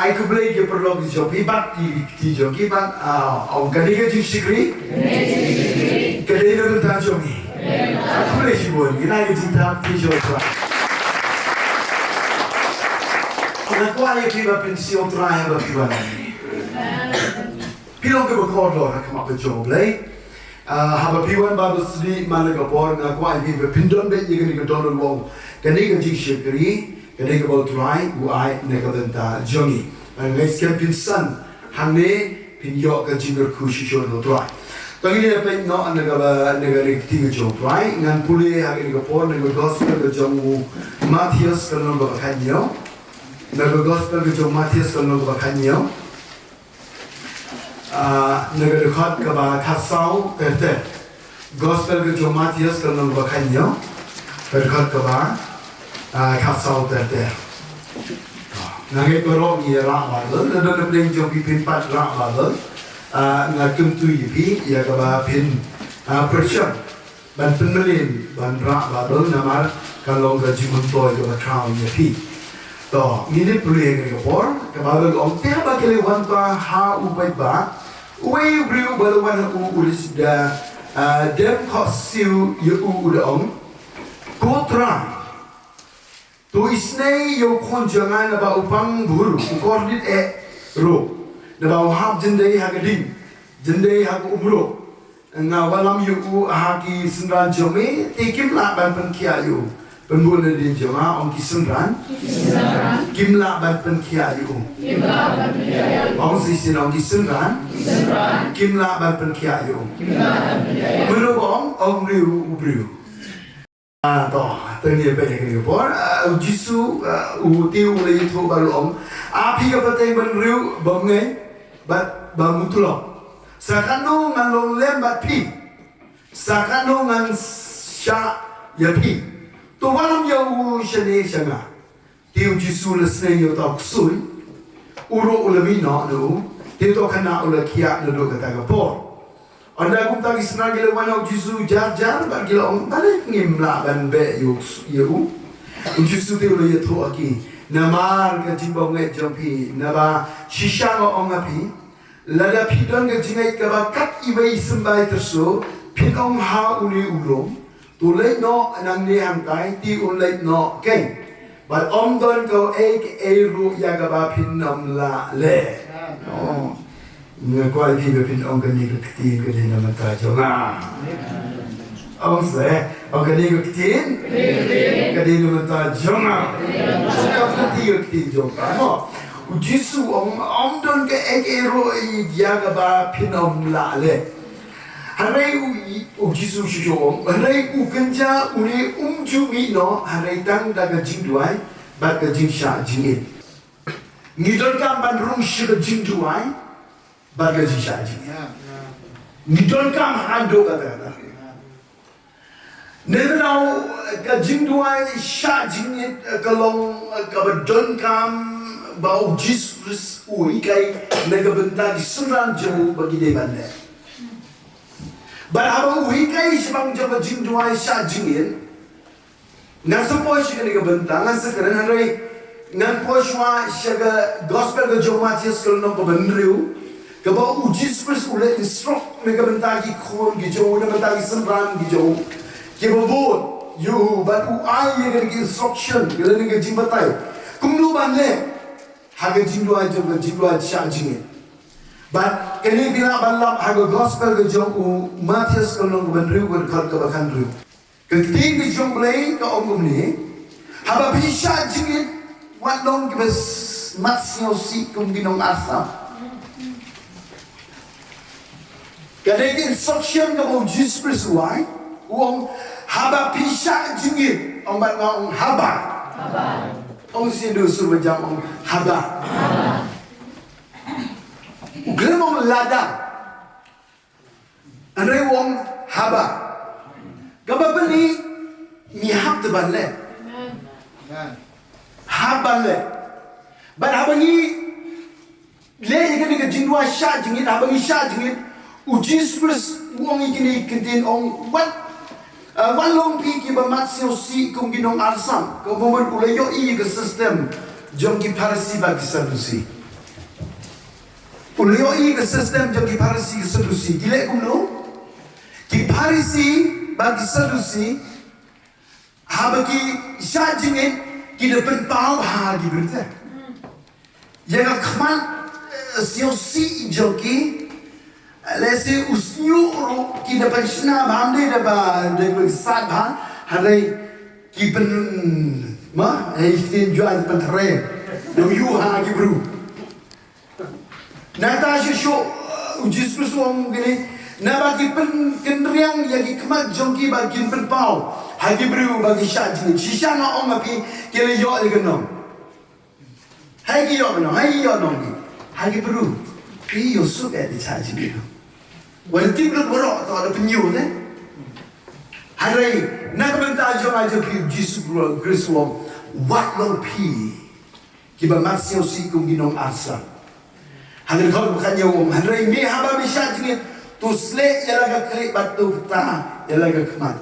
Aku boleh ke perlu dijawab ibat dijawab ibat kini ke jingsikri kini nak bertajam ni aku boleh sibuk kini ke jingtam dijawab aku ayah KIBA pensi U Trai berjualan ni pilih ke berkorban aku mau berjual Balei haba piwan baru sedih mana kapor aku ayah KIBA pyndem bet je kini ke donor wong kini ke jingsikri kini ke U Trai uai nak Bynta II ngay skem pinsan hangne pinyo ka jingur kushisho no try tangini na pen no naga rekti jo try ngan puli hagi ga por naga gospel ga jomu Matthias ka no ba kanyo naga gospel ga jomu Matthias ka no ba kanyo naga record ka ba khasau perte gospel ga jomu Matthias ka no ba kanyo record ka ba khasau perte Nangit BAROH ni rak bagal, ada benda jom pin pat rak bagal, ngakum tu yipi, ya kaba pin persian, ban penmelin, ban rak bagal, namar kalau gaji mentoy kaba crown yipi. To, ini perlu yang kapor, kaba om tiap kali wanta ha ubai ba, ubai beriu baluan ulis da dem kosil udah om, kotra. Tu isnei yo konjangan naba upang buru, ukordit ro, naba uhab jendai hagading, jendai hag umro, ngawalam yo hagi senran jome, tikim la ban penkiayu, penbula din joma om kisenran, kim la ban penkiayu, om sisin om kisenran, kim la ban penkiayu, menurut om riu ubriu. Tanya banyak ni pun, jisu tiu le ithuh baru om, api ke petang benriu bangai, bat bangutulok. Sakano ngan long lem bat pi, sakano ngan shah ya pi. Tu malam ya shane shanga, tiu jisu le snem yo tak sui, uro ulami no nu, tiu to kena ula kiat nu kata kapor. Anda aku tak isna gila wana jisu jar bagi la om balik ngim la ban be yu jisu te ula yathu aki namar ka jimbong ngai jampi naba shisha ngo om api lada pidon ka jingiaid ka ba kat ibai sembai terso pidong ha uli ulom tu leit no nang ni hantai ti un leit no ken but om don ko ru ya ka ba pinnam la le Kuala KIBA pin orang kini ketin kini nama tajuk lah. Orang saya orang kini ketin kini nama tajuk lah. Sekarang tiga ketin jompa. Jisu om don ke ero dia kaba pin om lale. Hari jisu shushom. Hari kenja uni jumi no. Hari tang daga jingduwai, bat ke jingsha jingit. Ngidon kan bandrung shiga jingduwai. Bagai jingshah jingit, nidol kam hando kata. Nenau ke jingduwai shah jingit kalau ke donkam bau jisus uikai nega Bynta di senran jauh bagi dia bandar. Berapa uikai sebang jauh jingduwai shah jingit, ngan sepoi sih nega Bynta ngan sekarang hari ngan poswa sih gospel ke jauh Matthias kalau nampak benriu. Kebau ujis pers ulah instruct mereka Bynta ki khubor ki jauh, mereka Bynta ki senran ki jauh. Kebau you but uai yang ki instruction, kalau mereka jimbatai. Kumno Balei, haga jingduwai jauh jingduwai shah jingit. But kini bila balap haga gospel ke jauh Matthias kalau benriu berkat kebakan riu. Ketika ki jauh Balei ke om ni, haba shah jingit, wat long kebas mat si kumginong asam. Kadang instruction kamu jis bersuai, uang haba pisah jingit, orang bat ngau haba. Ông xin được sự vật ông haba. Gồm ông lada. Anh ấy ông haba. Các bạn beli mihab tu Balei. Haba le. But haba ni le ini kan jingduwai shah jingit haba ni shah jingit. Ujis plus uang ini contain ông what one long pi KIBA mat si kung ginong arsam kemudian ulayo ke sistem jom ki parasi bagi solusi ulayo ke sistem jom ki parasi solusi gile kumno ki parasi bagi solusi habaki shajingin ki depan pau ha gi berita yang khaman siosi joki lese usnyu ro ki depan shna bhamde depan de sat bhan hari ki pen ma tin jual depan tre do yu ha ki bru nata sho ujis kusum gini na bagi pen kendriang yang khamat jongki bagi pen pau ha ki bru bagi shat ni shisha na om api kele yo igno hai ki yo no hai yo no ki ha ki bru ki yo su ke di cha ji Walaupun belum BAROH atau ada penyu ni, hari nak bentar jom aja pi jisugro griswam wat long pi KIBA masih si kum ginong arsa. Hari kau bukan jawab hari ni haba bisa jadi tu slek ialah klik batu peta ialah kemat.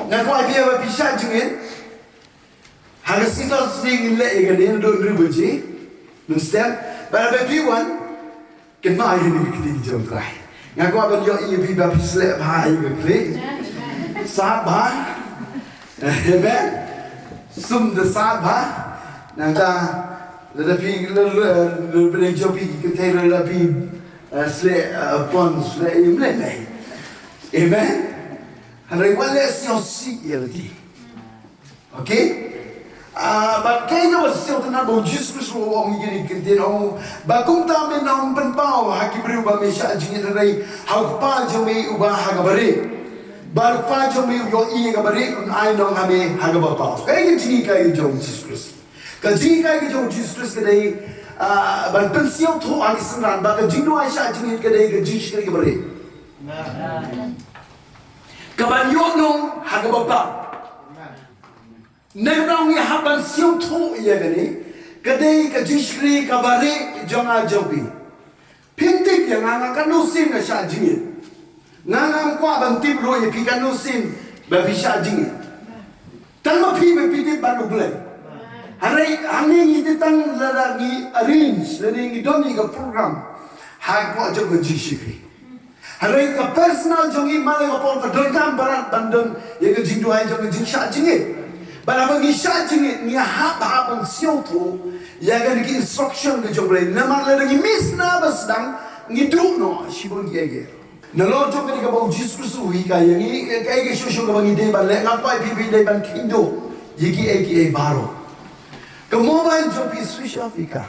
Nak kau dia bisa jadi hari situ sering le ikan dia dua ribu je, nustem. Berapa piwan kena ini kita jom try. Ngaku apa dia ibu bapa selek bahai ke klik, sabar, hebat, sum de sabar, nanti lebih jopi kita lebih selek pon selek imlek ni, hebat, hari wala siosi lagi, okay? But kaya was still not about Jesus wong gini kintin ong bagong tamin na ong penpao haki beri ubah mesya jingit rai hau pa jome ubah hagabari baru pa jome yo I hagabari un ai nong hame hagabapa kaya jingikai jom Jesus ka jingikai jom Jesus kadai ban pensiong tu agi senran baka jingduwai sya jingit kadai ka jingikai hagabari kaban yo nong hagabapa Negara ni haban siung tu ia gani, kadai kajishri kabare jonga jobi. Pintik yang nganga nusim na sya jingit. Nganga kwa bantib ro ye pikan nusim babi sya jingit. Tanma pi be pitik banu Blei. Hari ani ni tang lagi arrange, lagi doni ka program. Hai ko jo kajishri. Hari ka personal jongi male ka pon ka donkam barat bandung ye ka jingduwai jonga jing sya jingit. Bala bagi sya jingit ni hab siung tu ya kan ki instruction ke jom Blei nama lagi mis na basdang ngiduk no sibon gege na lo jom ni ka bau Jesus wi ka yang ni kai ke shushu ka bangi de ban le ngapai pi de ban kindo yiki aka BAROH ke mobile jom pi switch off ika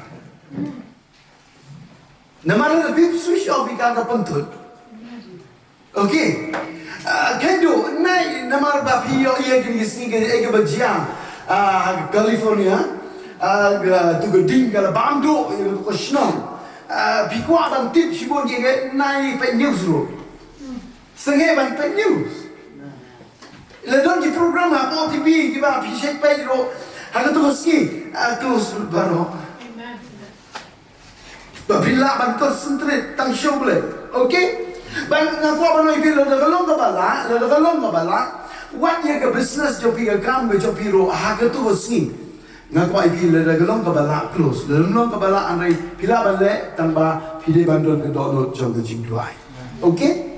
nama lagi switch off ika ka pentut okay kendo nai namar bapi yo ia gini sini ke ege bajia California tu geding kalau bamdo itu kosnong pikwa ban tip sibon ke nai pe news ro senghe ban pe news le don ki program apa TV kiba pisek pe ro haga tu ski close BAROH babila ban concentrate tang show Blei okay. Ban ngaku apa noi pilo le galong ka bala what ye ka business jo pi ka kam jo pi ro ha ka tu sing ngaku ai pilo le galong ka bala close le galong ka bala anai pila bale tamba pide bandon ke download jo ka jingduwai okay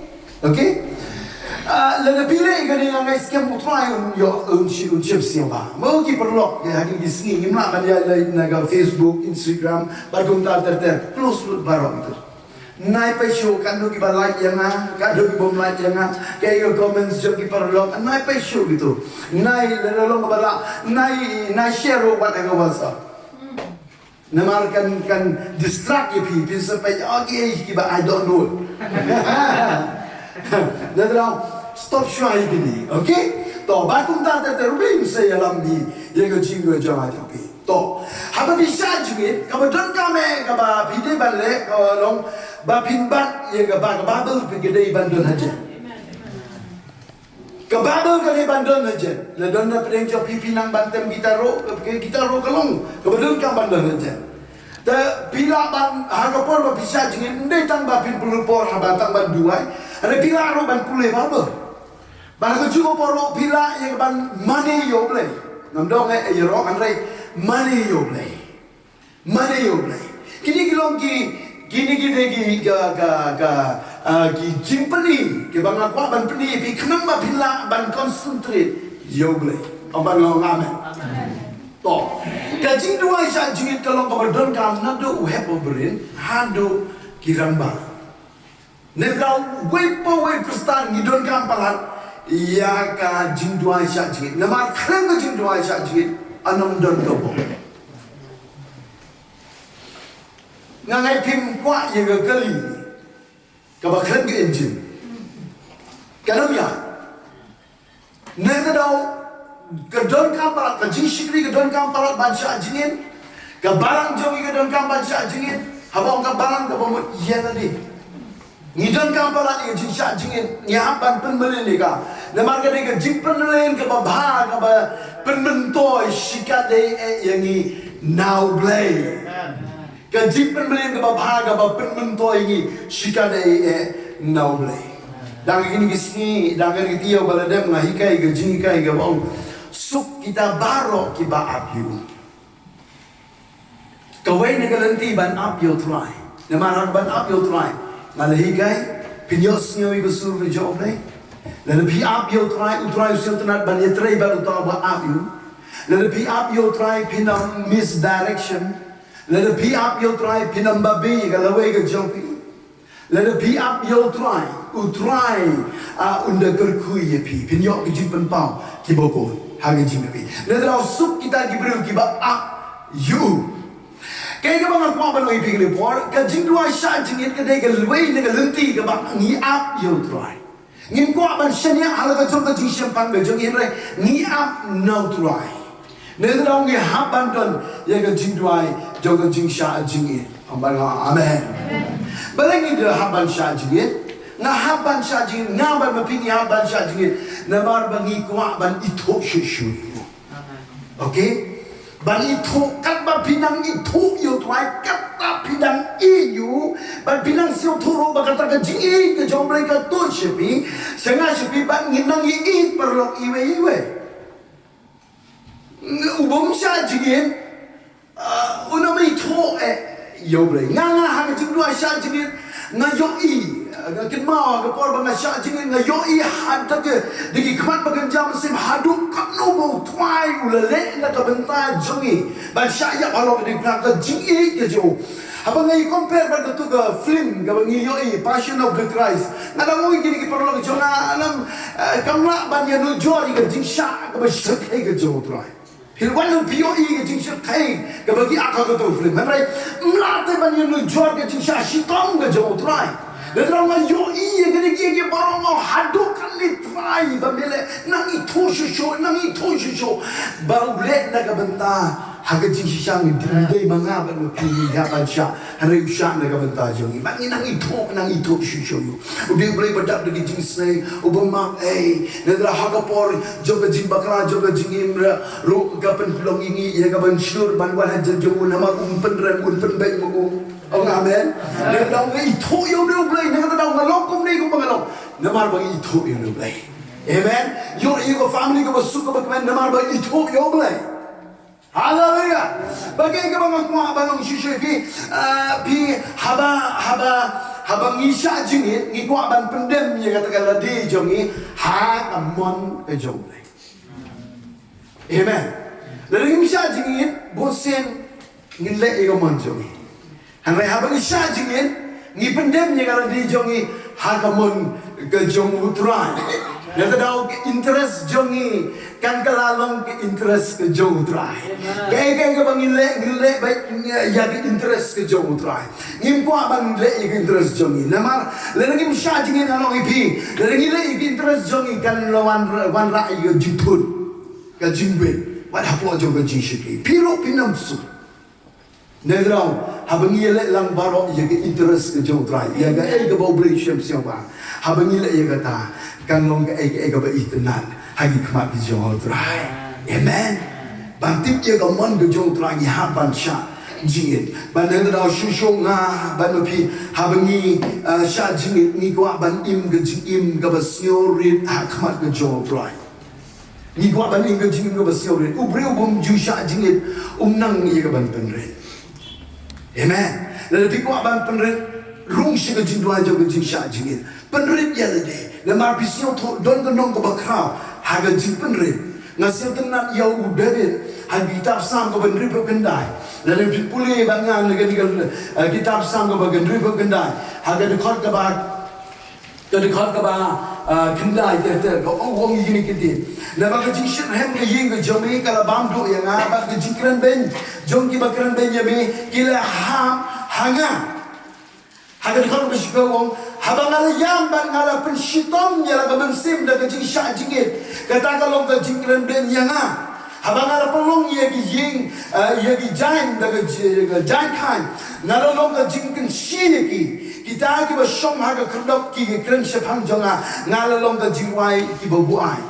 le pile ga ni ngai scam U Trai yo chip siang ba mo ki perlo ya hagi di sini ngimla ba dia na ga Facebook Instagram ba kum ta ter close BAROH itu nai pe show kan do ki ba like yang kan do ki bom like yang kaya yo comments jo ki parlok nai pe show gitu nai lelong ka bala nai share what nga WhatsApp namar kan distract ye pi sampai okay ki ba I don't know dadra stop shy gini okay to batung ta te ring se yalam bi ye ga jing ga jang ja pi to ha ba bi sha jingit ka ba don ka me ka ba bi de ban le ka long ba pin bat ye ga ba bel pi ge dei ban don ha je ka ba bel ka dei ban don ha je le don na preng jo pi nang ban tem gitaro ka long ka ba don ka ban don ha je ta pila ban ha ka por ba bi sha jingit ndei tang ba pin pulu por ha ba tang ban duai ada pila ro ban pule ba ba Bahkan juga poro pila yang ban money yo blei. Namdong ye ro kan rei money yo blei. Money yo blei. Kini kilong kini ki jimpani ke bang akwa ban peni pi khnam ba pila ban concentrate yo blei. Amban ngong amen. To. Ka jingduwai sha jingit kalong ka don kam na do uhep berin hado kiramba. Negau wepo we kristan ngidon kam palat ya ka jingduwai sha jingit nama khrang ka jingduwai sha jingit anam don dobo ngangai pim kwa ye ga kali ka ba khrang ka engine kanam ya ne ka dau ka don kam parat ka jing shikri ka don kam parat ban sha jingit ka barang jongi ka don kam ban sha jingit habang ka barang ka ba mo ye na di ngidon kam parat ye jing sha jingit nya ban pen melele ka namar ka de jing penelen ka ba ka ba penmentoi shikade yang ni now blay ka jing penelen ka ba ka ba penmentoi ni shikade now blay dang gini gisni dang gini tio baladem ngahikai ka jinghikai ka ba suk kita BAROH KIBA apyu kawai na lynti ban apyo try namar ban apyo try malahikai pinyos nyo igo sur ni job nei lalu pi up U Trai usil tenat ban ye trai baru tahu buat up you lalu pi up U Trai pinam misdirection lalu pi up U Trai pinam babi kalau we ke jopi lalu pi up U Trai unda kerkui ye pi pinyok ke jimpen pau kiboko hagi jimpi lalu rau sup kita gibru kiba up you kaya ka bang ako ba nang ipigil por ka jingduwai sha jingit ka de ka luwai na ka lynti ka ba ngi up U Trai ngin ko ban shania halaga jong ka jing champagne be jong himre ni up no Trai ne dong ngi haban don ye ka jingduwai jong ka jing sha jingit amban amen balangi de haban sha jingit nga haban sha jingit nga ba mapingi haban sha jingit na bar bangi ko ban ithuh shu okay ban ithuh kat ba pinang ithuh U Trai kat ta pinang iu ban pinang siu thuro ba kata ka jingiaid ka jong Blei ka tu shepi senga shepi ban nginang i perlok iwe ubom sha jingit unam ithuh U Blei nga hang jingduwai sha jingit nga yo nga kinma ka por ba sha jingit nga yo had ta ke digi khmat ba kan jam sim hadu kapno bo twai ulale na ka benta jongi ba sha ya alo di ka jingiaid ke jo abang ngai compare ba tu ka film ka ngi yo Passion of the Christ na da mo gini ki parlo ka jona anam kamla ban ya no jori ka jing sha ka ba shakai ka jo Trai hilwan POE ke jing shakai ka bagi aka ka tu film mai mlate ban ya no jor ka jing sha shitong ka jo Trai Letrang yo iya gini gini barang mau hadu kali Trai bambele nang ithuh shu baru let naga benta haga jing shisang dindai manga ban pini haban sha hari usha naga benta jongi bangi nang ithuh shu yu udah boleh bedak dari jing snai ubama nedra haga por joga jing bakra joga jingim ro gapan pelong ini ya gaban syur ban wan haja jomu nama umpen rem umpen baik muku ông amen nên đâu cái ithuh yêu đương Blei nên người ta đâu mà lóc công đi cũng bằng lòng nó mà bằng ithuh yêu đương Blei amen yêu có family có masuk có bagaimana nó mà bằng ithuh yêu Blei hallelujah bagi cái bằng ngọc bằng ngọc shishu pi haba ngisha jingit ngi kwa ban pyndem yang katakan ladi jongi ha amon ke jong Blei amen dari ngisha jingit bosen ngile ego mon jongi Hangai habang sha jingit ngi pyndem nya kalau di jongi hagamon ke jong U Trai Yang tahu ke interest jongi kan kelalong ke interest ke U Trai. Kayak bang ngile baik ya ke interest ke U Trai. Ngimpo bang ngile ke interest jongi. Nama lagi msya jingin anong ipi. Lagi ngile ke interest jongi kan lawan rai ke jitun ke jingbin. Wad hapo jo ke jingshiki. Piro pinamsu. Nedrau habang ngile lang BAROH ya ke interest ke U Trai. Ya ke bau beri siapa. Habang ngile ya kata kan long ke ba itenan hagi khmat ki U Trai. Amen. Bantip ye ga mon ke U Trai ni haban sha jingit. Ban ne da shu nga ban pi habangi sha jingit ni kwa ban im ke jingim ga ba sngewrit khmat ke U Trai. Ni kwa ban im ke jingim ga ba sngewrit. Ubreu bom ju sha jingit nang ye ga ban penre. Amen. Lalu pi kwa ban penre rung shi ke jingduwai jo ke jing sha jingit. Penrit ialade. Lemar pisau tu don kenong ke bakrau haga jing penrit ngasih tenan ya U David hagi kitab sam ke penrit bergendai lalu pulih bangan dengan kitab sam ke penrit bergendai haga dekat ke kendai ter ke orang ini kita nama ke jing shit hem ke ying ke jomi kalau bamdu yang apa ke jing keren ben jong ki bakran ben yami kila hanga haga dekat ke shikawong habang alayam ban ngala penshitom ya la bensim da ke jing sha jingit kata kalau ke jing keren ben yang habang ngala pelong ye ki ying ye ki jain da ke jain kan ngala long ke jing ken shi ki kita ki ba shom ha ke krdok ki keren shapang jonga ngala long ke jingwai ki ba buai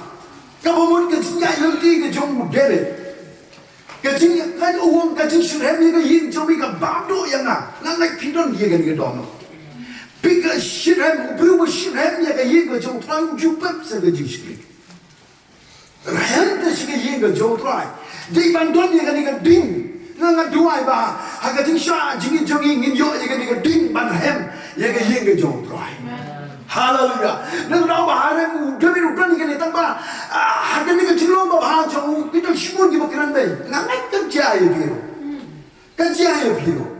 ka bomun ke jingiaid lynti ke jong dere ke jing kan uang ke jing shurem ye ke ying jomi ka bado yang ngai pindon ye ke dono Pika shirem, ubriu shirem ya ke yega U Trai ujupep se ke jishki. Rahente se ke yega U Trai. Di bandon ya ke ding. Nga duwai ba haga ting sha jingi jongi ngin yo ya ke ding ban hem ya ke yega U Trai. Hallelujah. Nang raw ba harem demi udan ke tang ba haga ni ke jinglong ba ha jo kita shimon ki bakran be. Ngai kerja ya biro. Kerja ya biro.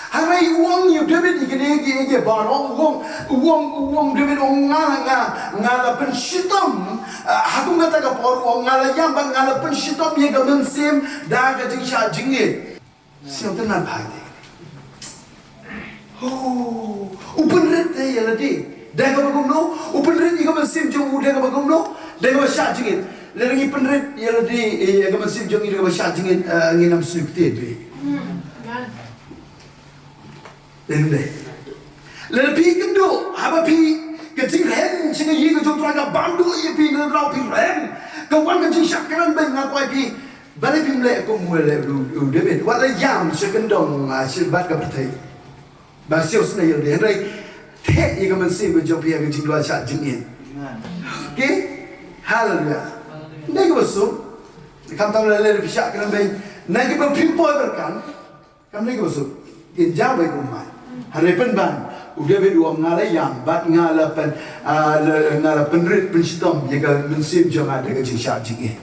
Harai uang you David ige BAROH uang David ngala penshitom hakung kata ka por uang ngala yang bang ngala penshitom ye ga Mynsiem da ga jing sha jingit siang tenan bhai oh upenret te ialade da ga Kumno upenret ige Mynsiem jong da ga Kumno da ga sha jingit lengi penret ialade ga Mynsiem jong ige ga sha jingit nginam sngap te Lele, lele pi kendo, haba pi kecing rem, sehingga ye ke U Trai ka bandu ye pi lele rau pi rem, kawan kecing syakaran ben ngaku pi, balai pi mele aku mule U David, wala yam sekendong silbat ka bertai, basio senai ye rai, te ye ke Mynsiem ke jopi ye kecing dua syak jingin, okay, haleluya, ni ke besuk, kam tahu lele pi syakaran ben, nanti berpimpoi berkan, kam ni ke besuk, in jauh baik umai. Harapan ban udah berdua ngala yang bat ngala penrit penshitom jaga Mynsiem jangan ada kecing syak jingit.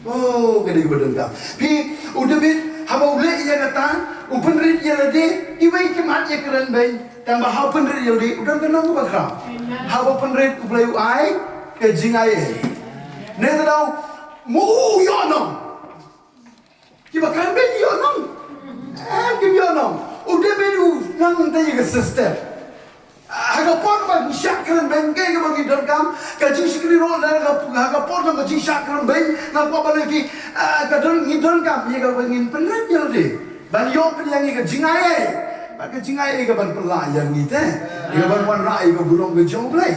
Oh, kena berdengam. Pi udah bed haba ulek ya kata penrit ialade iwai kemat ya keren baik tambah haba penrit ialade udah kenang apa kau? Haba penrit U Blei ke jingiaid. Nenda tahu mu yonong. Kiba keren baik yonong. Kiba yonong. Udah beru nang tanya ke sister. Haga pon bang syakran bang ke bang donkam kajing sikri ro dan haga pon bang kajing syakran bang nak apa lagi kadang donkam ye ka bang penat je de. Ban yo yang ke jingiaid. Ban ke jingiaid ke ban pelayan ni teh. Ye ban wan rai ke bulong ke U Blei.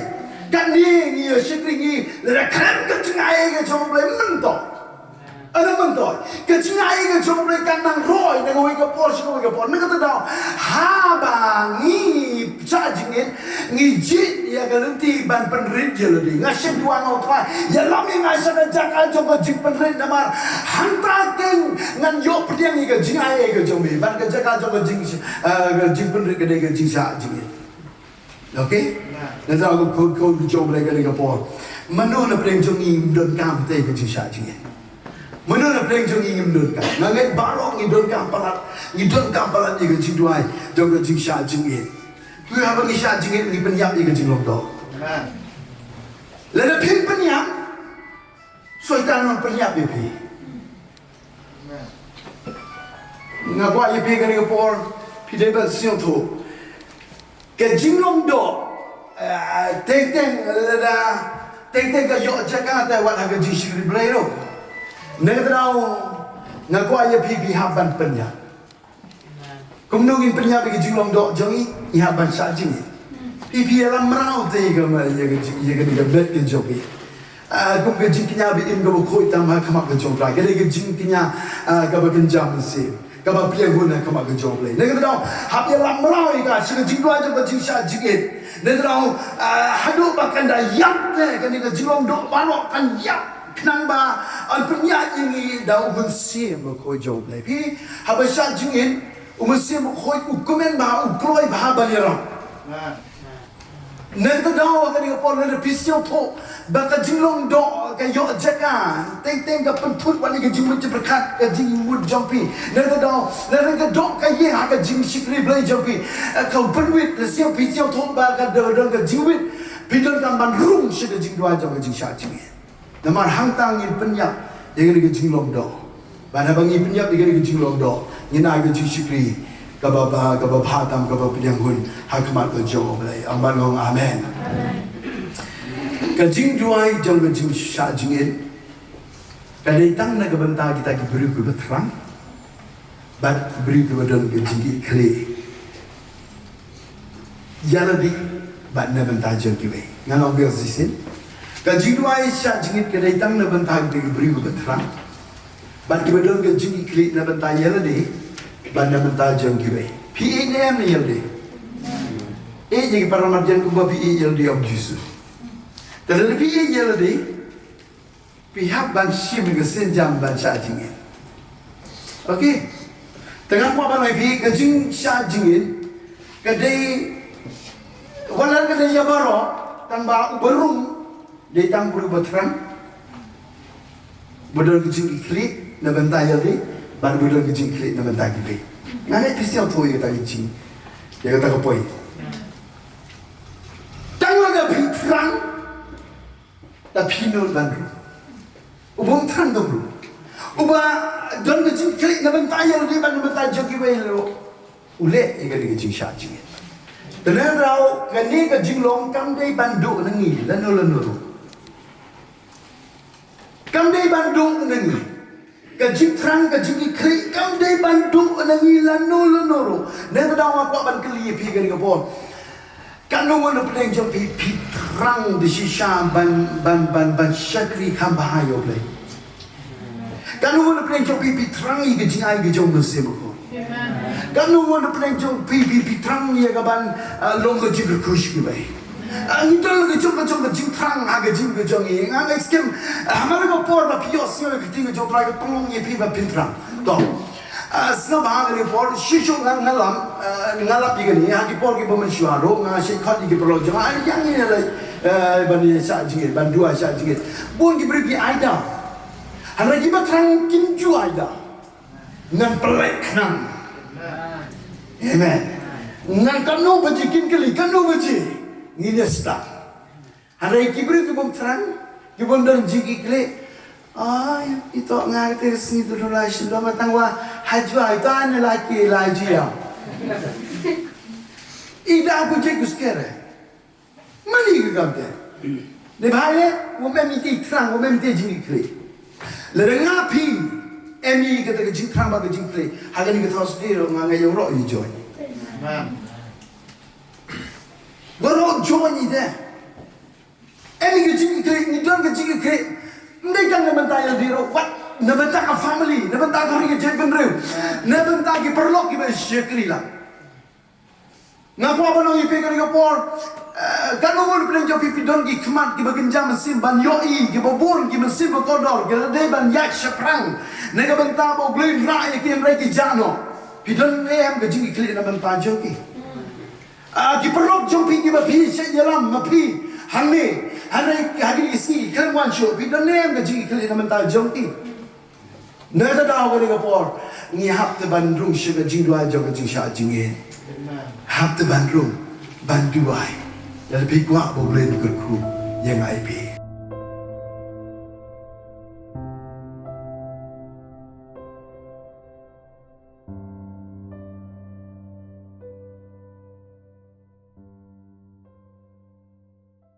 Kan ni sikri ni la kan ke jingiaid ke U Blei mentok. Ada mentor. Kecingai ke U Blei kanang roy dengan wika por siko wika por. Mereka tahu haba ngi jingit ngijit ya lynti ban penrit je lodi. Ngasih dua U Trai. Ya lami ngasih kejak aja ke jing penrit namar hantaken ngan yo pediang ke jingai ke U Blei. Ban kejak aja ke jing penrit ke jing syak jingit. Okay? Nanti aku kau U Blei ke por. Mana nak peleng jongi donkam te ke jing syak jingit. Mana nak peleng jong ingin donkam? Ngangai BAROH ingin donkam palat ni ke jingduwai, jong ke jing sha jingit. Tu apa ni sha jingit ni pyniap ni ke jinglong doh. Lalu pin pyniap Soitan non pyniap ipi. Ngakwa ipi kan ke por pide ba siang tu. Ke jinglong do teng la teng ka yo Jakarta wat ha ke jingshiri Balei ro. Negrau ngakwa ipi haban pyniap. Kumno gin pyniap ke jinglong do jongi haban sa jingit. Ipi alam merau te ke ma ye ke bet ke jopi. Kum ke jingiaid in ke Bakhuid tam ha khamak ke jongla ke jinginya ke bagenjam se ke ba pia guna khamak ke jongle ne ke dau hap ye lam rau ka se ke jingduwai je jingsha jingit ne dau hadu bakanda yak ne ke ni ke jinglong do balok kan yak knang ba an pyniap ini dau Mynsiem Bakhuid jongle pi habasha jingit U Mynsiem Bakhuid ukumen ba ukloi ba balera Nanti dah kan dia pun ada pisau tu, baka jinglong do kan yo jakan, teng ke pentut wani ke jingmut berkat ke jingmut jampi. Nanti do kan ye hak jing shikri Balei jampi. Kau penwit siap pisau tu baka dong ke jingwit, pidon kan ban rung sih ke jingduwai jam ke jingsha jingit. Namar hangtang in pyniap dengan ke jinglong do. Bana bangi pyniap dengan ke jinglong do, ngina ke jing shikri. Kaba patam kaba penyangun hakmat ke jauh Balei. Amban ngong amen. Ke jingduwai jang ke jingsha jingit. Kadai tang na ke benta kita ke beri ke terang. Bat beri ke badan ke jinghikai. Ialade bat na benta jang ke we. Nganong biar sisin. Ke jingduwai sha jingit kadai tang na benta kita ke beri ke terang. Bat ke badan ke jinghikai na benta ialade. Banda mentajam kibai. PNM ni yalde. Jadi para marjan kuba PE yalde abjusu. Tapi PE yalde pihak bansim ke senjam bansa jingit. Okey. Tengah apa bang PE ke jingsha jingit. Kadai walau kadai ya BAROH tambah berung dia tang berubah terang. Bodol ke jinghikai na bentai yalde. Ban bodol ke jinghikai na bentai kibai. Nanti pisau tu yang kata jing, yang kata kapoi. Tanglah ke terang, tapi nol bandru. Ubung terang dulu. Ubah don ke jinghikai na bentai yang dia ban bentai jogi welo. Ule yang kata jingsha jingit. Tenang rau kani ke jinglong kam dei bandu nengi lanu. Kam dei bandu nengi. Kajing terang kajing ikri kau dai bandu nangi lanu. Nanti dah awak ban keli pi kan kapon. Kanu mana pedeng jam pi terang di sisa ban syakri kam bahayo Balei. Kanu mana pedeng jam pi terang i jingiaid ke jom Mynsiem Bakhuid. Kanu mana pedeng jam pi terang i ke ban long ke jing kush ke Balei. Ini dalam kejung terang agak jing kejung ini. Ang ekskem, hamarai kapor ba pios ni orang ketinggal jom try ketolong ye pi ba pintrang. Toh, sengap hang ni por shisho ngalap ikan ni. Hagi por kita mensyuaro, ngasih kat kita perlu jangan yang ini lah. Bani sah jingit, bandua sah jingit. Bukan kita beri aida. Hanya kita terang kinju aida. Ngan pelek nang. Amen. Ngan kanu baji kin kali kanu baji. Ini start. Hari kibri kibom terang, kibom dan jinghikai. Itu ngerti resmi tu dulu lah. Sudah matang wah hajwa itu ane laki ya. Ida aku cek uskere. Mani ke kau deh. Debaya, umem itu terang, umem itu jinghikai. Lereng api, emi kata ke jing terang bagi jinghikai. Hari ni kita harus dia mengangai yang roh hijau. BAROH join ni deh. Ini jinghikai, ni dalam jinghikai. Mereka nak bentar yang diro, what? Nak bentar ke family, nak bentar ke orang yang jadi peneriu, nak bentar ke perlok kita syakri lah. Ngaku apa nong ipe kan ngapor? Kalau mau peleng jauh pipi don ki kemat ki bagenjam Mynsiem ban yoi ki babon ki Mynsiem bakodor ki lade ban yak seprang. Nega bentar mau beli rai ki mereka jano. Pidon em ke jinghikai nak bentar jauh ki. Ki perlok jauh pi ki bapi jingialam mapi hangne hari isi kelwan show pidon em ke jinghikai nak bentar jauh ki. Nada dah kan ngapor ni hap te bandung syega jingduwai jauh ke jingsha jingin. Hap te bandung banduai. Jadi kuat boleh berku yang IP.